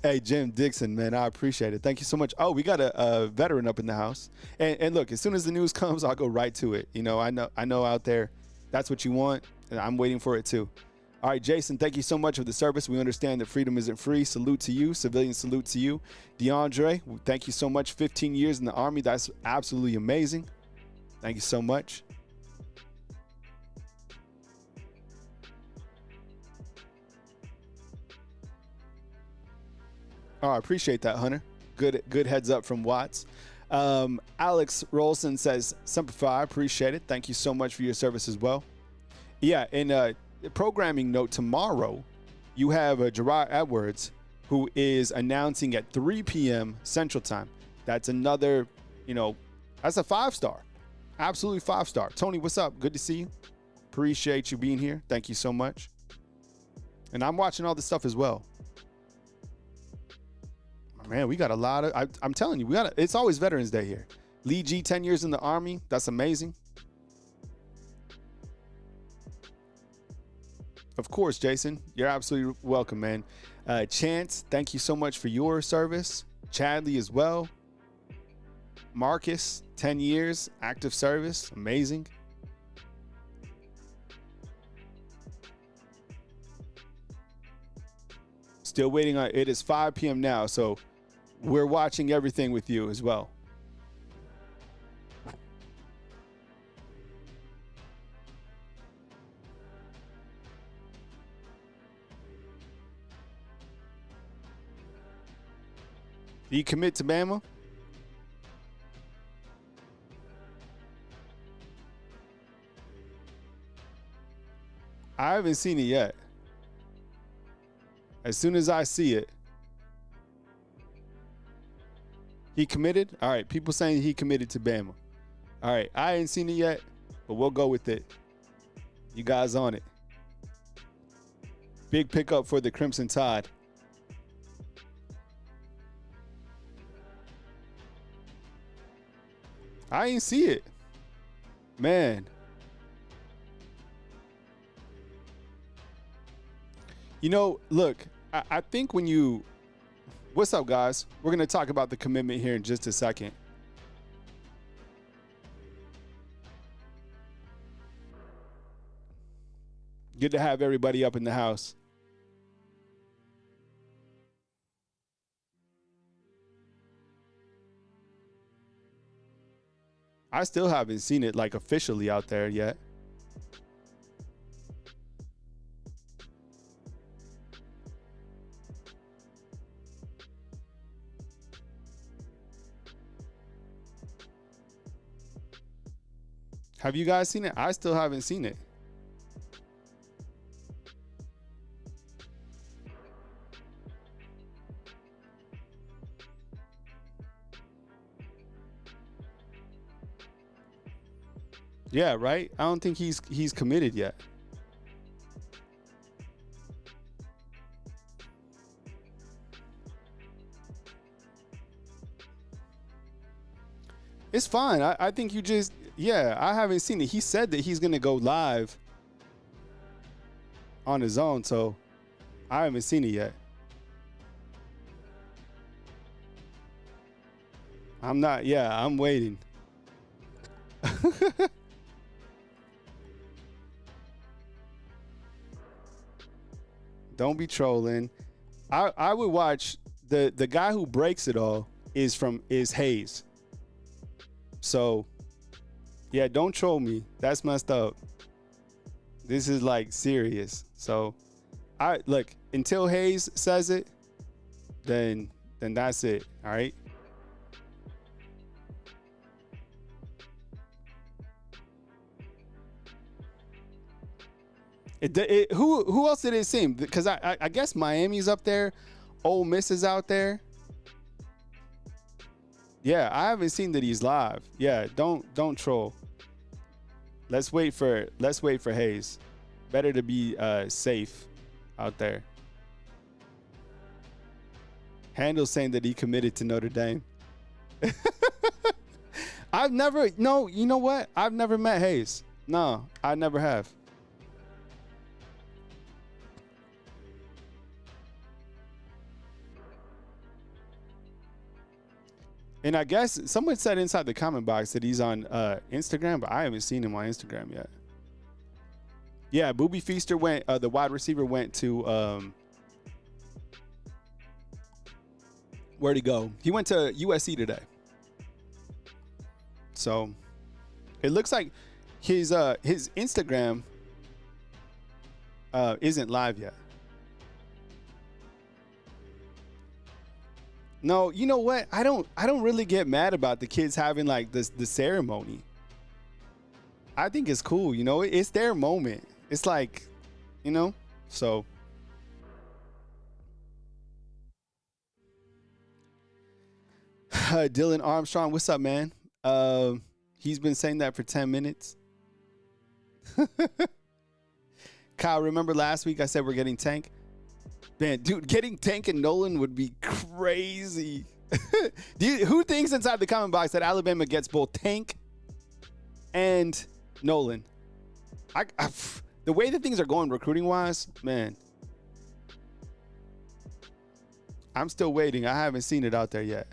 Hey, Jim Dixon, man, I appreciate it. Thank you so much. Oh, we got a veteran up in the house. And look, as soon as the news comes, I'll go right to it. I know out there, that's what you want, and I'm waiting for it too. All right, Jason, thank you so much for the service. We understand that freedom isn't free. Salute to you. Civilian salute to you. DeAndre, thank you so much. 15 years in the Army. That's absolutely amazing. Thank you so much. Oh, I appreciate that, Hunter. Good heads up from Watts. Alex Rolson says, Simplify, I appreciate it. Thank you so much for your service as well. Yeah, and programming note, tomorrow you have Gerard Edwards, who is announcing at 3 p.m. Central Time. That's another, that's a 5-star. Absolutely 5-star. Tony, what's up? Good to see you. Appreciate you being here. Thank you so much. And I'm watching all this stuff as well. Man, we got a lot of, I'm telling you, it's always Veterans Day here. Lee G, 10 years in the Army. That's amazing. Of course, Jason, you're absolutely welcome, man. Chance, thank you so much for your service. Chadley as well. Marcus, 10 years, active service, amazing. Still waiting on it. Is 5 p.m. now, so we're watching everything with you as well. Did he commit to Bama? I haven't seen it yet. As soon as I see it. He committed? All right, people saying he committed to Bama. All right, I ain't seen it yet, but we'll go with it. You guys on it. Big pickup for the Crimson Tide. I ain't see it. Man. You know, look, I think when you... What's up, guys? We're going to talk about the commitment here in just a second. Good to have everybody up in the house. I still haven't seen it like officially out there yet. Have you guys seen it? I still haven't seen it. Yeah, right? I don't think he's committed yet. It's fine. I think you just, yeah, I haven't seen it. He said that he's going to go live on his own, so I haven't seen it yet. I'm not, yeah, I'm waiting. Don't be trolling. I would watch the guy who breaks it all is Hayes. So yeah, don't troll me. That's messed up. This is like serious. So I look, until Hayes says it, then that's it. All right. Who else did it seem? Because I guess Miami's up there, Ole Miss is out there. Yeah, I haven't seen that he's live. Yeah, don't troll. Let's wait for Hayes. Better to be safe out there. Handel saying that he committed to Notre Dame. You know what? I've never met Hayes. No, I never have. And I guess someone said inside the comment box that he's on Instagram, but I haven't seen him on Instagram yet. Yeah, Booby Feaster went, the wide receiver went to, where'd he go? He went to USC today. So it looks like his Instagram isn't live yet. No, you know what? I don't really get mad about the kids having like the ceremony. I think it's cool, you know. It's their moment. It's like, you know, so. Dylan Armstrong, what's up, man? He's been saying that for 10 minutes. Kyle, remember last week I said we're getting Tank? Man, dude, getting Tank and Nolan would be crazy. Who thinks inside the comment box that Alabama gets both Tank and Nolan? The way that things are going recruiting-wise, man. I'm still waiting. I haven't seen it out there yet.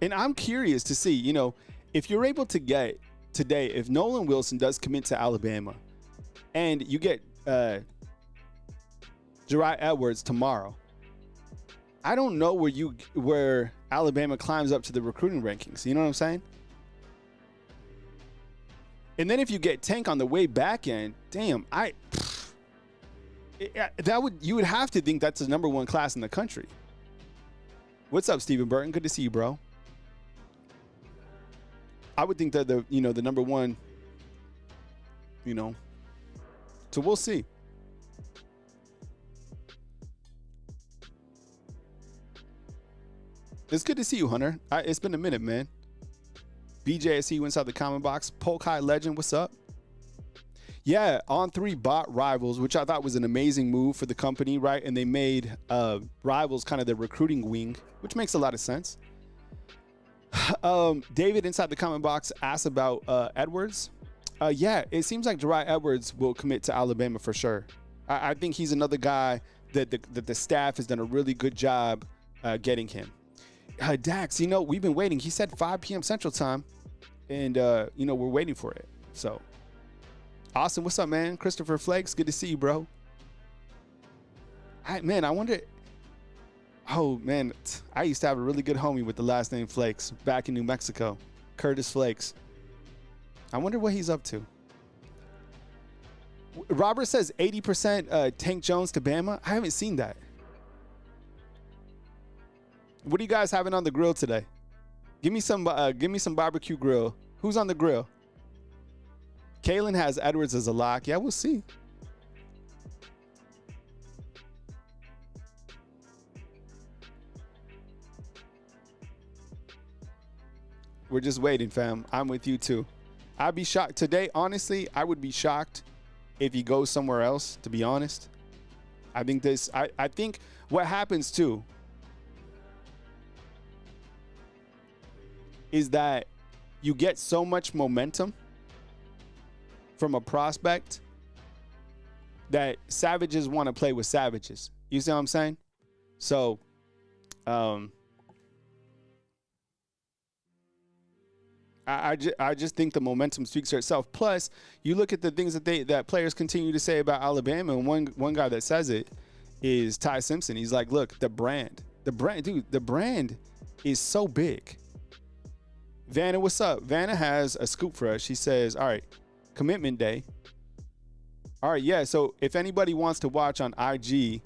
And I'm curious to see, if you're able to get today, if Nolan Wilson does commit to Alabama and you get Jeriah Edwards tomorrow, I don't know where Alabama climbs up to the recruiting rankings. You know what I'm saying? And then if you get Tank on the way back end, damn, you would have to think that's the number one class in the country. What's up, Stephen Burton? Good to see you, bro. I would think that the number one, so we'll see. It's good to see you, Hunter. It's been a minute, man. BJ, I see you inside the comment box. Polk High Legend, what's up? Yeah, On3 bought Rivals, which I thought was an amazing move for the company, right? And they made Rivals kind of the recruiting wing, which makes a lot of sense. David inside the comment box asked about Edwards. Yeah, it seems like Jeriah Edwards will commit to Alabama for sure. I think he's another guy that the staff has done a really good job getting him. Dax, we've been waiting. He said 5 p.m. Central Time, and, we're waiting for it. So, awesome. What's up, man? Christopher Flakes, good to see you, bro. I wonder. Oh, man, I used to have a really good homie with the last name Flakes back in New Mexico, Curtis Flakes. I wonder what he's up to. Robert says 80% Tank Jones to Bama. I haven't seen that. What are you guys having on the grill today? Give me some barbecue grill. Who's on the grill? Kalen has Edwards as a lock. Yeah, we'll see. We're just waiting, fam. I'm with you too. I'd be shocked today. Honestly, I would be shocked if he goes somewhere else, to be honest. I think what happens too is that you get so much momentum from a prospect that savages want to play with savages. You see what I'm saying? So, I just think the momentum speaks for itself. Plus, you look at the things that players continue to say about Alabama, and one guy that says it is Ty Simpson. He's like, look, the brand, dude, the brand is so big. Vanna, what's up? Vanna has a scoop for us. She says, all right, commitment day. All right, yeah, so if anybody wants to watch on IG,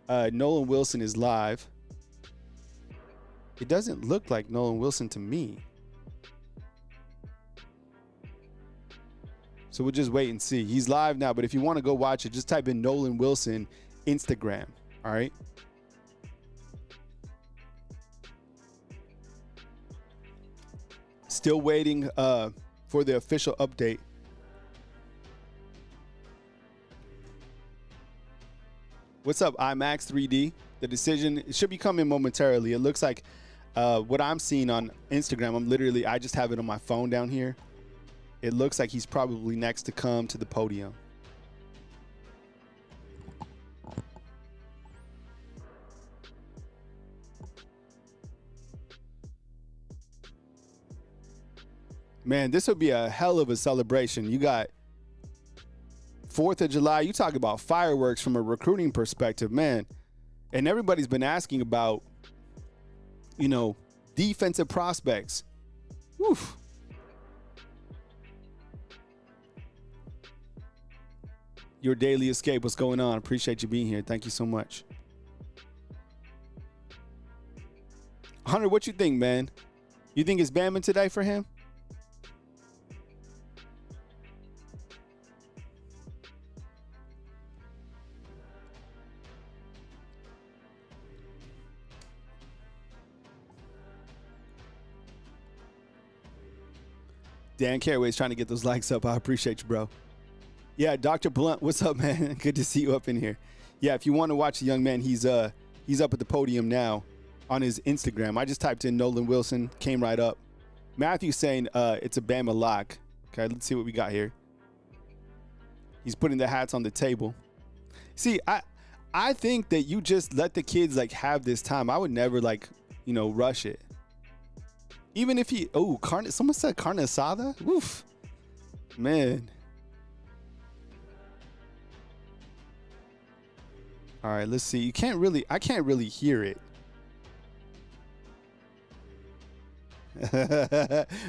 Nolan Wilson is live. It doesn't look like Nolan Wilson to me. So we'll just wait and see. He's live now, but if you want to go watch it, just type in Nolan Wilson Instagram, all right? Still waiting for the official update. What's up, IMAX 3D? The decision should be coming momentarily. It looks like what I'm seeing on Instagram, I just have it on my phone down here. It looks like he's probably next to come to the podium. Man, this would be a hell of a celebration. You got 4th of July. You talk about fireworks from a recruiting perspective, man. And everybody's been asking about, defensive prospects. Oof. Your daily escape, what's going on? Appreciate you being here. Thank you so much. Hunter, what you think, man? You think it's Bama today for him? Dan Carraway's trying to get those likes up. I appreciate you, bro. Yeah, Dr. Blunt, what's up, man? Good to see you up in here. Yeah, if you want to watch the young man, he's up at the podium now on his Instagram. I just typed in Nolan Wilson, came right up. Matthew's saying it's a Bama lock. Okay, let's see what we got here. He's putting the hats on the table. See, I think that you just let the kids have this time. I would never rush it. Even if he, someone said carne asada? Oof. Man. All right, let's see. I can't really hear it.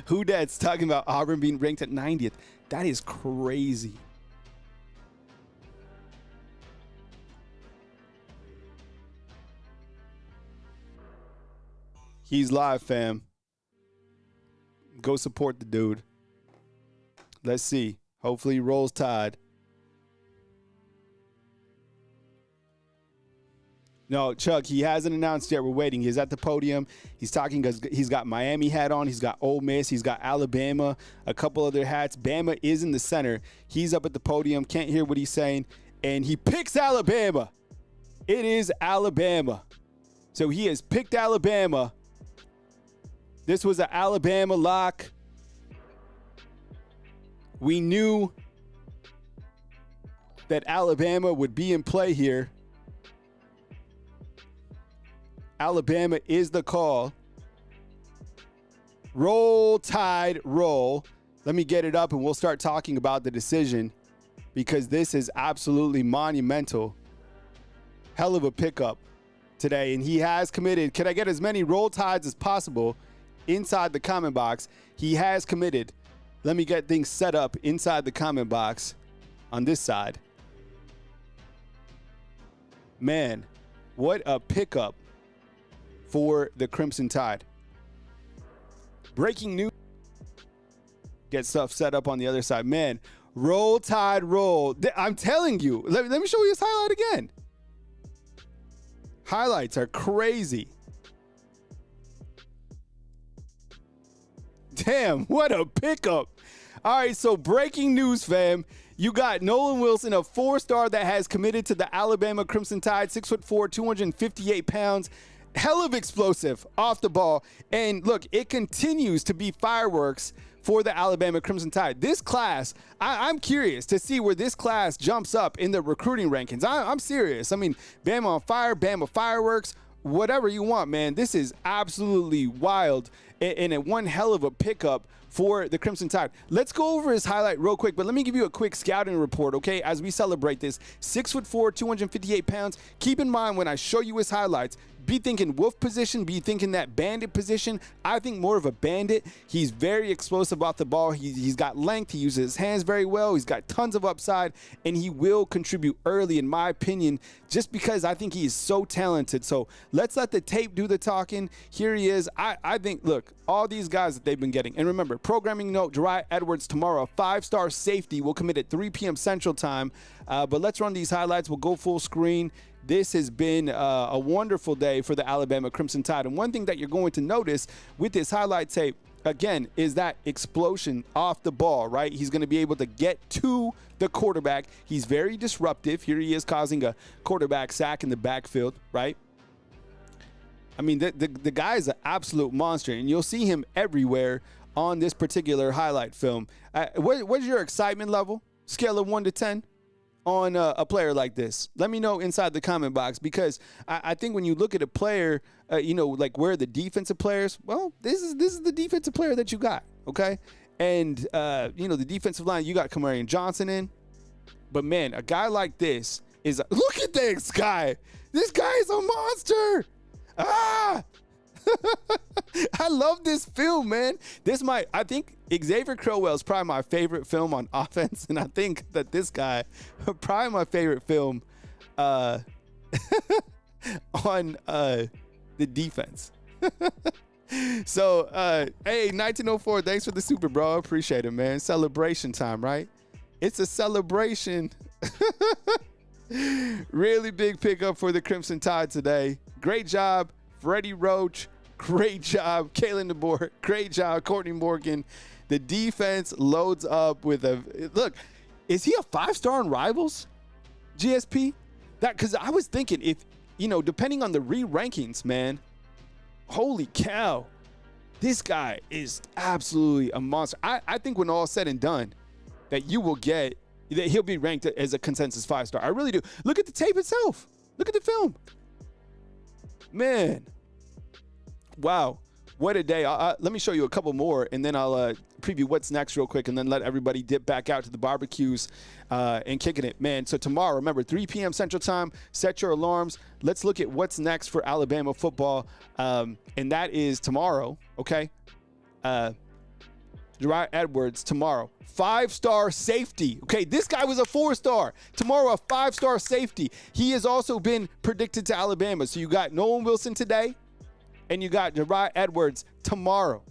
Who that's talking about Auburn being ranked at 90th? That is crazy. He's live, fam. Go support the dude. Let's see. Hopefully he rolls Tide. No, Chuck, he hasn't announced yet. We're waiting. He's at the podium. He's talking because he's got Miami hat on. He's got Ole Miss. He's got Alabama, a couple other hats. Bama is in the center. He's up at the podium. Can't hear what he's saying. And he picks Alabama. It is Alabama. So he has picked Alabama. This was an Alabama lock. We knew that Alabama would be in play here. Alabama is the call. Roll Tide, roll. Let me get it up and we'll start talking about the decision because this is absolutely monumental. Hell of a pickup today. And he has committed. Can I get as many roll tides as possible inside the comment box? He has committed. Let me get things set up inside the comment box on this side. Man, what a pickup for the Crimson Tide. Breaking news. Get stuff set up on the other side. Man, roll Tide, roll. I'm telling you. Let me show you this highlight again. Highlights are crazy. Damn, what a pickup. All right, so breaking news, fam. You got Nolan Wilson, a 4-star that has committed to the Alabama Crimson Tide, 6'4", 258 pounds. Hell of explosive off the ball. And look, it continues to be fireworks for the Alabama Crimson Tide. This class, I'm curious to see where this class jumps up in the recruiting rankings. I'm serious. I mean, Bama on fire, Bama fireworks, whatever you want, man. This is absolutely wild and one hell of a pickup for the Crimson Tide. Let's go over his highlight real quick, but let me give you a quick scouting report, okay, as we celebrate this. 6'4", 258 pounds. Keep in mind when I show you his highlights, be thinking wolf position, be thinking that bandit position. I think more of a bandit. He's very explosive off the ball. He's got length. He uses his hands very well. He's got tons of upside, and he will contribute early, in my opinion, just because I think he is so talented. So let's let the tape do the talking. Here he is. I think, look, all these guys that they've been getting. And remember, programming note, Jeriah Edwards tomorrow, 5-star safety, will commit at 3 p.m. Central Time. But let's run these highlights. We'll go full screen. This has been a wonderful day for the Alabama Crimson Tide. And one thing that you're going to notice with this highlight tape, again, is that explosion off the ball, right? He's going to be able to get to the quarterback. He's very disruptive. Here he is causing a quarterback sack in the backfield, right? I mean, the guy is an absolute monster, and you'll see him everywhere on this particular highlight film. What's your excitement level? Scale of 1 to 10? On a player like this? Let me know inside the comment box, because I think when you look at a player, like where the defensive players, well, this is the defensive player that you got, okay? And, the defensive line, you got Kamarian Johnson in. But, man, a guy like this is, look at this guy. This guy is a monster. Ah! I love this film, man. I think Xavier Crowell is probably my favorite film on offense, and I think that this guy probably my favorite film on the defense. So, hey, 1904, thanks for the super, bro. I appreciate it, man. Celebration time, right? It's a celebration. Really big pickup for the Crimson Tide today. Great job, Freddie Roach. Great job, Kalen DeBoer. Great job, Courtney Morgan. The defense loads up with look, is he a 5-star on Rivals? GSP? Because I was thinking if, depending on the re-rankings, man, holy cow, this guy is absolutely a monster. I think when all said and done, that he'll be ranked as a consensus 5-star. I really do. Look at the tape itself. Look at the film. Man. Wow. What a day. Let me show you a couple more, and then I'll preview what's next real quick, and then let everybody dip back out to the barbecues and kicking it. Man, so tomorrow, remember, 3 p.m. Central Time, set your alarms. Let's look at what's next for Alabama football, and that is tomorrow, okay? Gerard Edwards tomorrow. 5-star safety. Okay, this guy was a 4-star. Tomorrow, a 5-star safety. He has also been predicted to Alabama. So you got Nolan Wilson today, and you got Gerard Edwards tomorrow.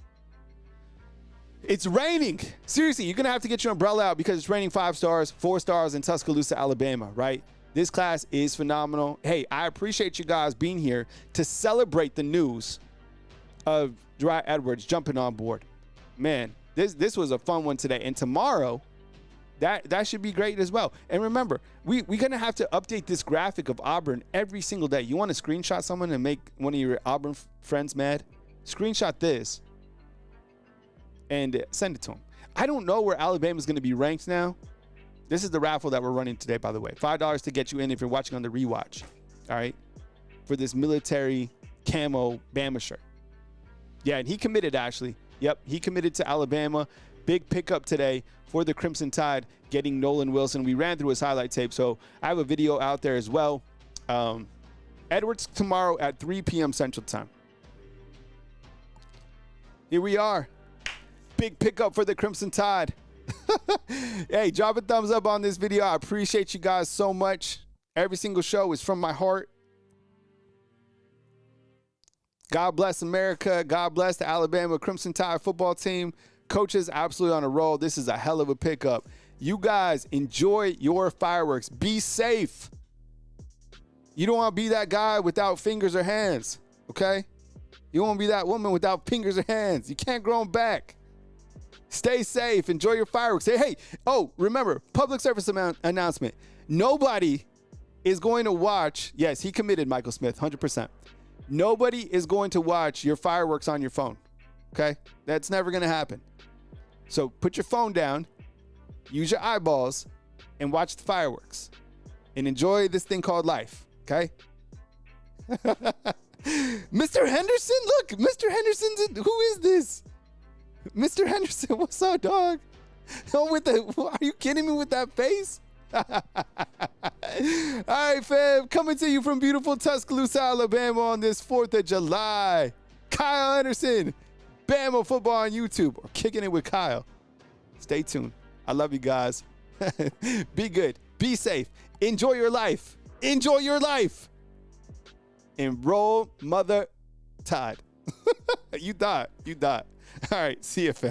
It's raining. Seriously, you're going to have to get your umbrella out because it's raining 5 stars, 4 stars in Tuscaloosa, Alabama, right? This class is phenomenal. Hey, I appreciate you guys being here to celebrate the news of Gerard Edwards jumping on board. Man, this was a fun one today. And tomorrow, that should be great as well. And remember, we're going to have to update this graphic of Auburn every single day. You want to screenshot someone and make one of your Auburn friends mad? Screenshot this and send it to them. I don't know where Alabama's going to be ranked now. This is the raffle that we're running today, by the way. $5 to get you in if you're watching on the rewatch, all right, for this military camo Bama shirt. Yeah, and he committed, actually. Yep, he committed to Alabama. Big pickup today for the Crimson Tide, getting Nolan Wilson. We ran through his highlight tape, so I have a video out there as well. Edwards tomorrow at 3 p.m. Central Time. Here we are. Big pickup for the Crimson Tide. Hey, drop a thumbs up on this video. I appreciate you guys so much. Every single show is from my heart. God bless America. God bless the Alabama Crimson Tide football team. Coaches absolutely on a roll. This is a hell of a pickup. You guys enjoy your fireworks. Be safe. You don't want to be that guy without fingers or hands, okay? You don't want to be that woman without fingers or hands. You can't grow them back. Stay safe. Enjoy your fireworks. Hey, oh, remember, public service announcement. Nobody is going to watch. Yes, he committed, Michael Smith, 100%. Nobody is going to watch your fireworks on your phone, okay? That's never going to happen. So put your phone down, use your eyeballs, and watch the fireworks. And enjoy this thing called life, okay? Mr. Henderson, look, Mr. Henderson's who is this? Mr. Henderson, what's up, dog? Oh, are you kidding me with that face? All right, fam, coming to you from beautiful Tuscaloosa, Alabama on this 4th of July. Kyle Anderson, Bama football on YouTube, or Kicking It with Kyle. Stay tuned. I love you guys. Be good. Be safe. Enjoy your life. Enjoy your life. And roll Mother Tide. You thought. All right, see you, fam.